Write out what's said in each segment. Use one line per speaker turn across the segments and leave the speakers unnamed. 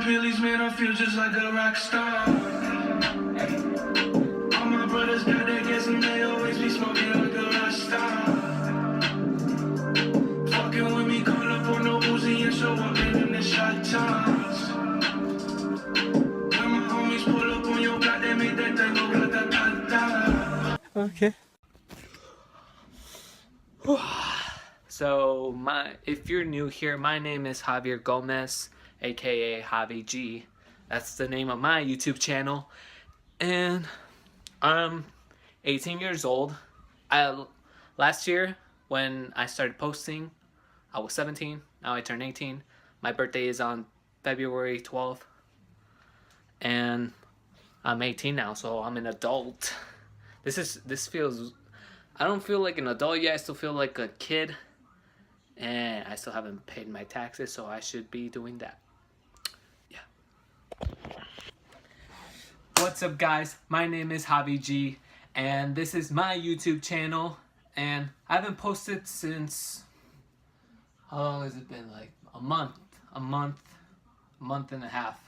pillies, man, I feel just like a rock star. All my brothers got that gas and they always be smoking like a rock star. Fucking with me, call up on no Uzi and show up in the shot tops. When my homies pull up on your block, they make that thing go grata-ta-ta.
Okay. So if you're new here, my name is Javier Gomez, aka Javi G. That's the name of my YouTube channel, and I'm 18 years old. Last year when I started posting, I was 17. Now I turned 18. My birthday is on February 12th, and I'm 18 now, so I'm an adult. This feels. I don't feel like an adult yet. I still feel like a kid. And I still haven't paid my taxes, so I should be doing that. Yeah. What's up, guys? My name is Javi G, and this is my YouTube channel. And I haven't posted since, how long has it been? Like a month and a half.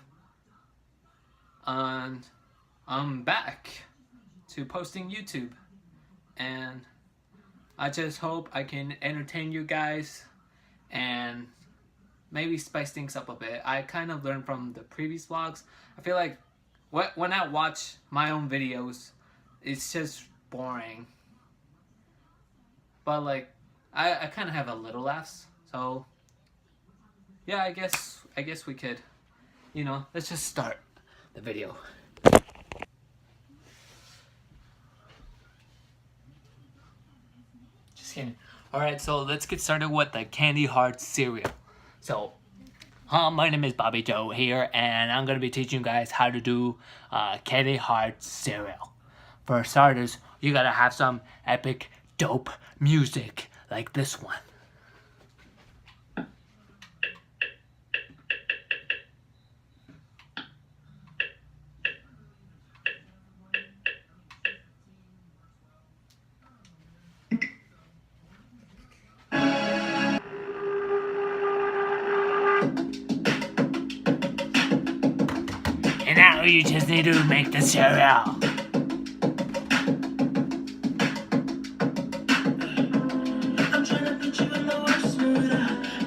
And I'm back to posting YouTube. And I just hope I can entertain you guys and maybe spice things up a bit. I kind of learned from the previous vlogs. I feel like when I watch my own videos, it's just boring. But like, I kind of have a little laughs. So yeah, I guess we could, let's just start the video. Alright, so let's get started with the Candy Heart cereal. So, my name is Bobby Joe here, and I'm going to be teaching you guys how to do Candy Heart cereal. For starters, you gotta have some epic, dope music like this one. And now you just need to make the cereal.
I'm trying to put you in the worst mood.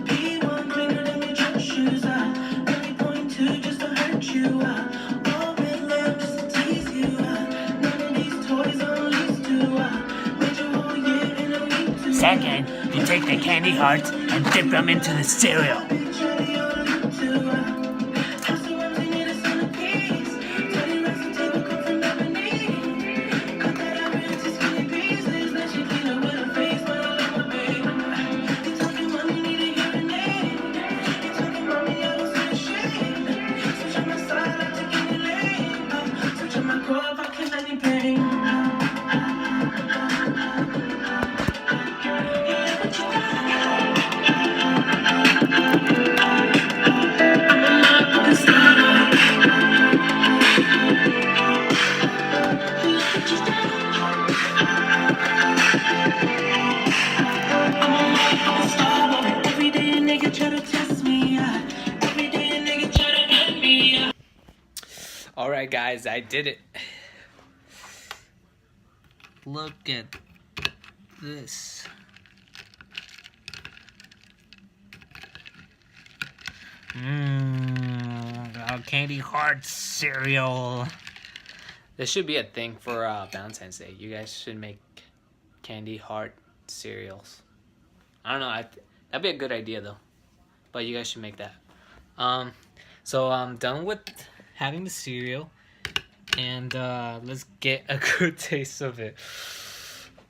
P1 cleaner than your church shoes. Only point two just to hurt you. All red lamp just to tease you. None of these toys on lease to. Made your whole year in a week to.
Second, you take the candy hearts and dip them into the cereal. Alright guys, I did it. Look at this. Candy Heart cereal. This should be a thing for Valentine's Day. You guys should make Candy Heart cereals. I don't know, that'd be a good idea though. But you guys should make that. So I'm done with having the cereal, and let's get a good taste of it.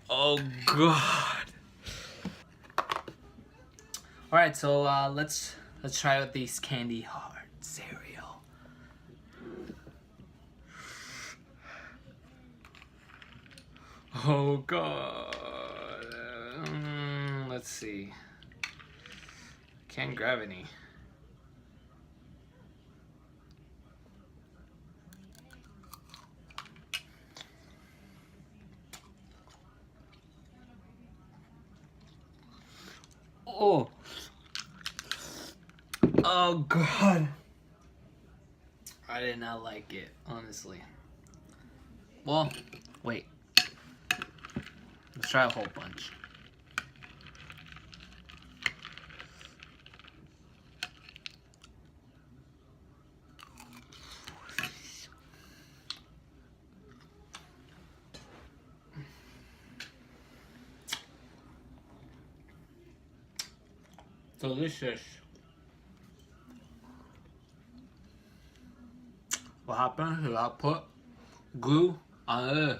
Oh god. Alright, so let's try out these Candy Heart cereal. Oh god. Let's see. Can't grab any. Oh god. I did not like it, honestly. Well, wait. Let's try a whole bunch. Delicious. What happened is I put glue on it.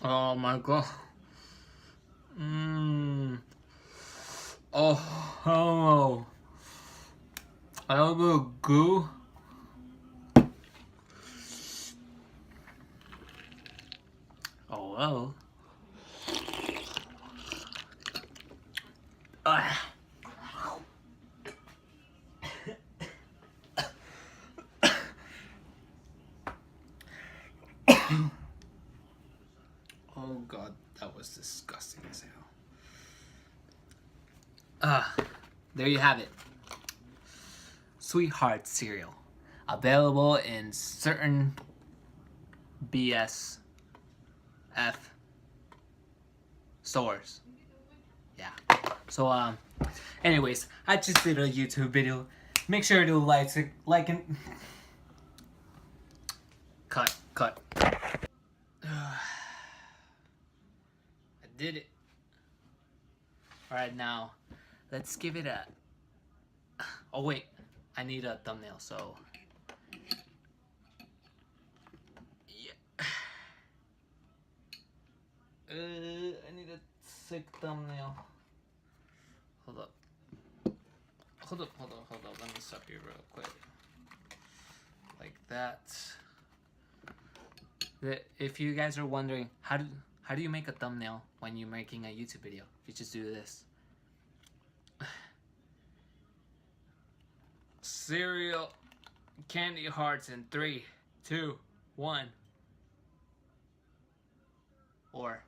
Oh my god. Oh, oh. A little bit of glue. Oh well. Ah. Oh god, that was disgusting as hell. There you have it. Sweetheart cereal. Available in certain BSF stores. Yeah. So anyways, I just did a YouTube video. Make sure to like and cut. I did it. Alright, now let's give it a. Oh wait, I need a thumbnail, so yeah. I need a sick thumbnail. Hold up. Let me stop you real quick. Like that. If you guys are wondering how do you make a thumbnail when you're making a YouTube video, you just do this. Cereal candy hearts in 3, 2, 1. Or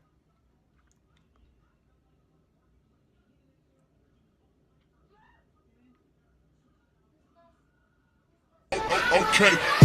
Okay.